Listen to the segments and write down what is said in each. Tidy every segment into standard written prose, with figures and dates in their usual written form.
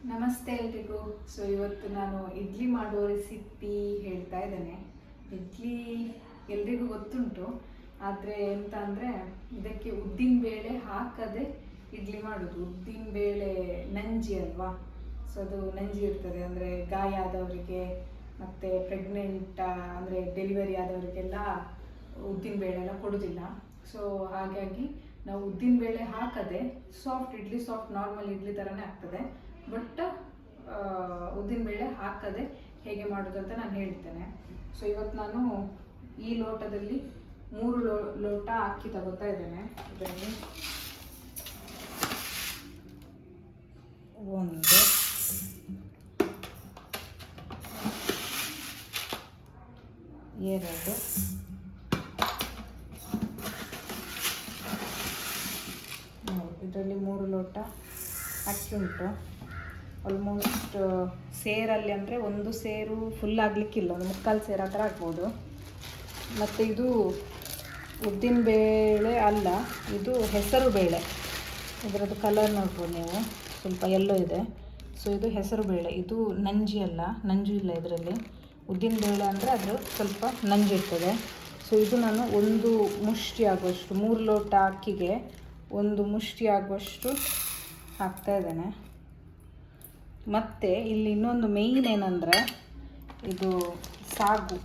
ನಮಸ್ತೆ ಎಲ್ರಿಗೂ. ಸೊ ಇವತ್ತು ನಾನು ಇಡ್ಲಿ ಮಾಡೋ ರೆಸಿಪಿ ಹೇಳ್ತಾ ಇದ್ದೇನೆ. ಇಡ್ಲಿ ಎಲ್ರಿಗೂ ಗೊತ್ತುಂಟು, ಆದರೆ ಎಂತ ಅಂದರೆ ಇದಕ್ಕೆ ಉದ್ದಿನ ಬೇಳೆ ಹಾಕದೆ ಇಡ್ಲಿ ಮಾಡೋದು. ಉದ್ದಿನ ಬೇಳೆ ನಂಜಿ ಅಲ್ವಾ, ಸೊ ಅದು ನಂಜಿ ಇರ್ತದೆ. ಅಂದರೆ ಗಾಯ ಆದವರಿಗೆ ಮತ್ತು ಪ್ರೆಗ್ನೆಂಟ್ ಅಂದರೆ ಡೆಲಿವರಿ ಆದವರಿಗೆಲ್ಲ ಉದ್ದಿನ ಬೇಳೆ ಎಲ್ಲ ಕೊಡೋದಿಲ್ಲ. ಸೊ ಹಾಗಾಗಿ ನಾವು ಉದ್ದಿನ ಬೇಳೆ ಹಾಕದೆ soft idli, soft normal idli ಥರನೇ ಆಗ್ತದೆ. ಬಟ್ ಉದ್ದಿನಬೇಳೆ ಹಾಕದೆ ಹೇಗೆ ಮಾಡೋದು ಅಂತ ನಾನು ಹೇಳ್ತೇನೆ. ಸೊ ಇವತ್ತು ನಾನು ಈ ಲೋಟದಲ್ಲಿ 3 ಲೋಟ ಅಕ್ಕಿ ತಗೋತಾ ಇದ್ದೇನೆ. ಇದರಲ್ಲಿ 1 2 ಇದರಲ್ಲಿ 3 ಲೋಟ ಅಕ್ಕಿ ಉಂಟು. ಆಲ್ಮೋಸ್ಟ್ ಸೇರಲ್ಲಿ ಅಂದರೆ 1 ಸೇರು ಫುಲ್ ಆಗಲಿಕ್ಕಿಲ್ಲ, 1/4 ಸೇರು ಆ ಥರ ಆಗ್ಬೋದು. ಮತ್ತು ಇದು ಉದ್ದಿನ ಬೇಳೆ ಅಲ್ಲ, ಇದು ಹೆಸರು ಬೇಳೆ. ಇದರದ್ದು ಕಲರ್ ನೋಡ್ಬೋದು ನೀವು, ಸ್ವಲ್ಪ ಎಲ್ಲೋ ಇದೆ. ಸೊ ಇದು ಹೆಸರು ಬೇಳೆ, ಇದು ನಂಜಿ ಅಲ್ಲ, ನಂಜು ಇಲ್ಲ ಇದರಲ್ಲಿ. ಉದ್ದಿನ ಬೇಳೆ ಅಂದರೆ ಅದು ಸ್ವಲ್ಪ ನಂಜಿರ್ತದೆ. ಸೊ ಇದು ನಾನು 1 ಮುಷ್ಟಿ ಆಗುವಷ್ಟು, 3 ಲೋಟ ಅಕ್ಕಿಗೆ 1 ಮುಷ್ಟಿ ಆಗುವಷ್ಟು ಹಾಕ್ತಾ ಇದ್ದೇನೆ. ಮತ್ತು ಇಲ್ಲಿ ಇನ್ನೊಂದು ಮೇಯ್ನ್ ಏನಂದರೆ ಇದು ಸಾಗು,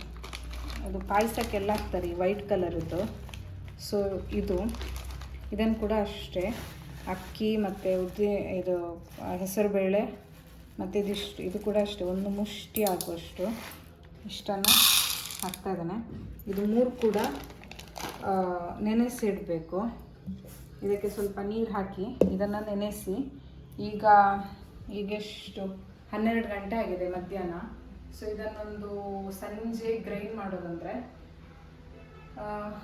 ಅದು ಪಾಯಸಕ್ಕೆಲ್ಲ ಹಾಕ್ತಾರೆ, ಈ ವೈಟ್ ಕಲರದ್ದು. ಸೊ ಇದನ್ನು ಕೂಡ ಅಷ್ಟೇ, ಅಕ್ಕಿ ಮತ್ತು ಇದು ಹೆಸರುಬೇಳೆ ಮತ್ತು ಇದು ಕೂಡ ಅಷ್ಟೇ 1 ಮುಷ್ಟಿ ಆಗುವಷ್ಟು ಇಷ್ಟನ್ನು ಹಾಕ್ತಾಯಿದ್ದಾನೆ. ಇದು 3 ಕೂಡ ನೆನೆಸಿಡಬೇಕು. ಇದಕ್ಕೆ ಸ್ವಲ್ಪ ನೀರು ಹಾಕಿ ಇದನ್ನು ನೆನೆಸಿ, ಈಗೆಷ್ಟು 12 ಗಂಟೆ ಆಗಿದೆ ಮಧ್ಯಾಹ್ನ. ಸೊ ಇದನ್ನೊಂದು ಸಂಜೆ ಗ್ರೈಂಡ್ ಮಾಡೋದಂದರೆ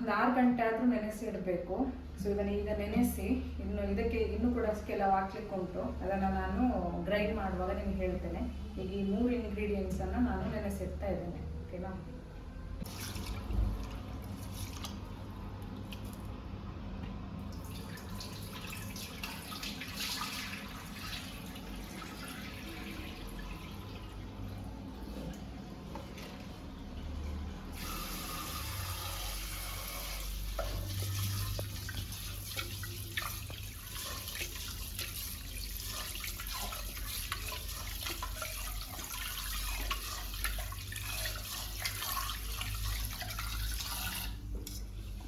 6 ಗಂಟೆ ಆದರೂ ನೆನೆಸಿ ಇಡಬೇಕು. ಸೊ ಇದನ್ನು ಈಗ ನೆನೆಸಿ ಇದಕ್ಕೆ ಇನ್ನೂ ಕೂಡ ಕೆಲವು ಹಾಕ್ಲಿಕ್ಕೆ ಉಂಟು, ಅದನ್ನು ನಾನು ಗ್ರೈಂಡ್ ಮಾಡುವಾಗ ನಿಮ್ಗೆ ಹೇಳ್ತೇನೆ. ಈಗ ಈ 3 ಇಂಗ್ರೀಡಿಯೆಂಟ್ಸನ್ನು ನಾನು ನೆನೆಸಿಡ್ತಾ ಇದ್ದೇನೆ. ಓಕೆನಾ?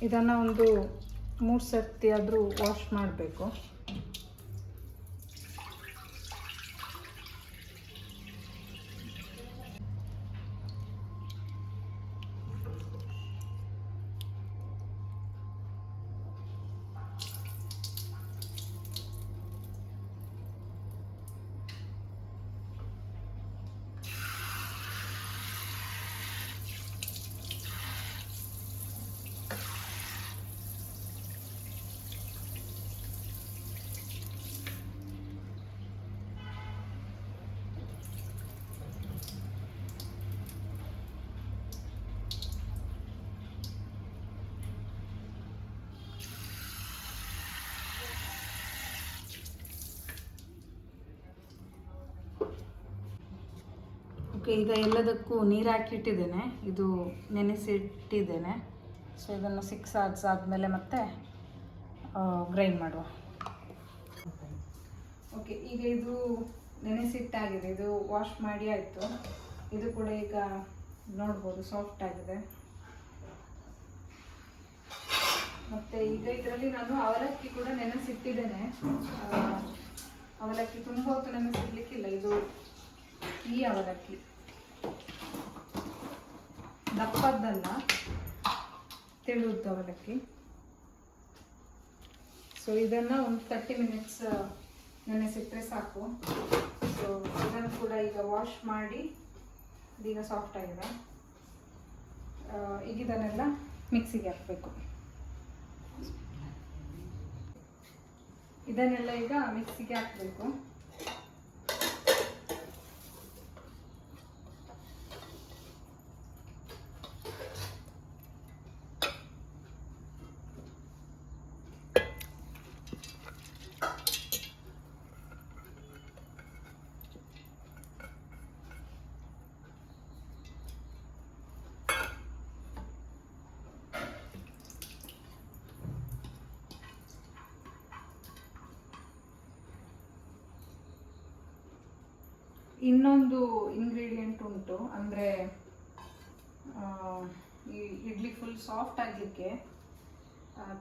ಇದನ್ನು ಒಂದು 3 ಸರ್ತಿ ಆದರೂ ವಾಶ್ ಮಾಡಬೇಕು. ಓಕೆ, ಈಗ ಎಲ್ಲದಕ್ಕೂ ನೀರು ಹಾಕಿಟ್ಟಿದ್ದೇನೆ, ಇದು ನೆನೆಸಿಟ್ಟಿದ್ದೇನೆ. ಸೊ ಇದನ್ನು 6 hours ಆದಮೇಲೆ ಮತ್ತೆ ಗ್ರೈಂಡ್ ಮಾಡುವ. ಓಕೆ, ಈಗ ಇದು ನೆನೆಸಿಟ್ಟಾಗಿದೆ, ಇದು ವಾಶ್ ಮಾಡಿ ಆಯಿತು. ಇದು ಕೂಡ ಈಗ ನೋಡ್ಬೋದು ಸಾಫ್ಟ್ ಆಗಿದೆ. ಮತ್ತು ಈಗ ಇದರಲ್ಲಿ ನಾನು ಅವಲಕ್ಕಿ ಕೂಡ ನೆನೆಸಿಟ್ಟಿದ್ದೇನೆ. ಅವಲಕ್ಕಿ ತುಂಬ ಹೊತ್ತು ನೆನೆಸಿಡ್ಲಿಕ್ಕಿಲ್ಲ, ಇದು ಈ ಅವಲಕ್ಕಿ ದಪ್ಪದ್ದಲ್ಲ, ತೆಳುದ್ದು ಅವಲಕ್ಕಿ. ಸೊ ಇದನ್ನು ಒಂದು 30 minutes ನೆನೆಸಿಟ್ಟರೆ ಸಾಕು. ಸೊ ಇದನ್ನು ಕೂಡ ಈಗ ವಾಶ್ ಮಾಡಿ ಇದೀಗ ಸಾಫ್ಟ್ ಆಗಿದೆ. ಈಗ ಇದನ್ನೆಲ್ಲ ಮಿಕ್ಸಿಗೆ ಹಾಕಬೇಕು. ಇದನ್ನೆಲ್ಲ ಈಗ ಮಿಕ್ಸಿಗೆ ಹಾಕಬೇಕು. ಇನ್ನೊಂದು ಇಂಗ್ರೀಡಿಯೆಂಟ್ ಉಂಟು, ಅಂದರೆ ಈ ಇಡ್ಲಿ ಫುಲ್ ಸಾಫ್ಟ್ ಆಗಲಿಕ್ಕೆ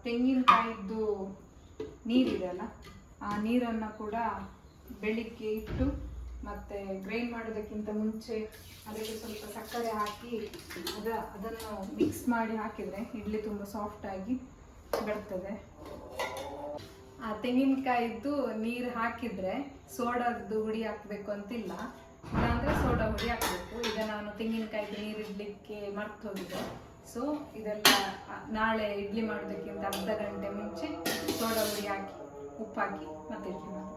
ತೆಂಗಿನಕಾಯಿದ್ದು ನೀರಿದೆಯಲ್ಲ, ಆ ನೀರನ್ನು ಕೂಡ ಬೆಳಿಗ್ಗೆ ಇಟ್ಟು ಮತ್ತು ಗ್ರೈಂಡ್ ಮಾಡೋದಕ್ಕಿಂತ ಮುಂಚೆ ಅದಕ್ಕೆ ಸ್ವಲ್ಪ ಸಕ್ಕರೆ ಹಾಕಿ ಅದನ್ನು ಮಿಕ್ಸ್ ಮಾಡಿ ಹಾಕಿದರೆ ಇಡ್ಲಿ ತುಂಬ ಸಾಫ್ಟಾಗಿ ಬರ್ತದೆ. ಆ ತೆಂಗಿನಕಾಯಿದ್ದು ನೀರು ಹಾಕಿದರೆ ಸೋಡಾದ್ದು ಹುಡಿ ಹಾಕಬೇಕು ಅಂತಿಲ್ಲ, ಇಲ್ಲಾಂದರೆ ಸೋಡಾ ಹುಡಿ ಹಾಕಬೇಕು. ಈಗ ನಾನು ತೆಂಗಿನಕಾಯಿದ್ದು ನೀರು ಇಡಲಿಕ್ಕೆ ಮರ್ತು ಹೋಗಿದೆ. ಸೊ ಇದೆಲ್ಲ ನಾಳೆ ಇಡ್ಲಿ ಮಾಡೋದಕ್ಕಿಂತ ಅರ್ಧ ಗಂಟೆ ಮುಂಚೆ ಸೋಡಾ ಹುಡಿ ಹಾಕಿ ಉಪ್ಪು ಹಾಕಿ ಮತ್ತೆ ಇಡ್ಲಿ ಮಾಡೋದು.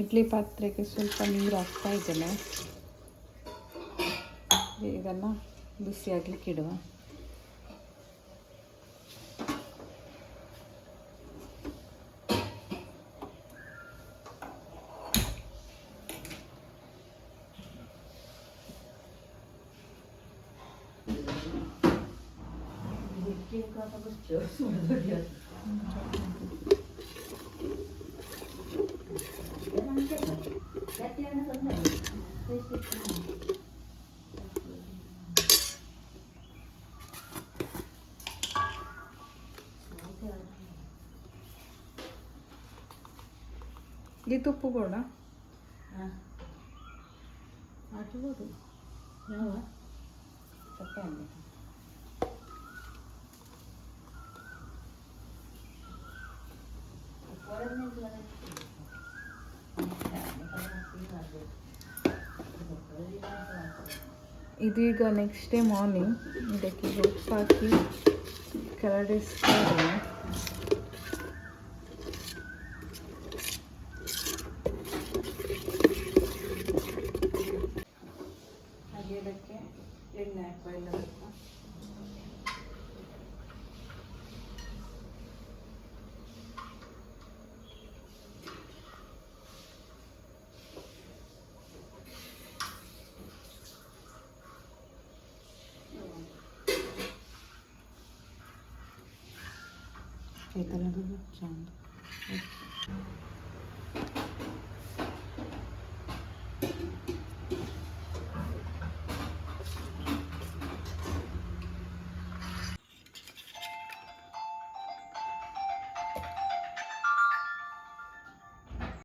ಇಡ್ಲಿ ಪಾತ್ರೆಗೆ ಸ್ವಲ್ಪ ನೀರು ಹಾಕ್ತಾ ಇದ್ದೇನೆ. ಇದನ್ನು ಬಿಸಿ ಆಗಲಿಕ್ಕೆ ಇಡುವ. ಇದು ಉಪ್ಪು ಕೂಡ ಹಾಕಬಹುದು. ಯಾವ ತಪ್ಪೆ ಇದೀಗ ನೆಕ್ಸ್ಟ್ ಡೇ ಮಾರ್ನಿಂಗ್ ಇದಕ್ಕೆ ಉಪ್ಪು ಹಾಕಿ ಕರಡಿಸ್ತಾ ಇದ್ದೇನೆ. ಹಾಗೆ ಇದಕ್ಕೆ ಎಣ್ಣೆ ಹಾಕುವ ಎಲ್ಲದಕ್ಕೂ.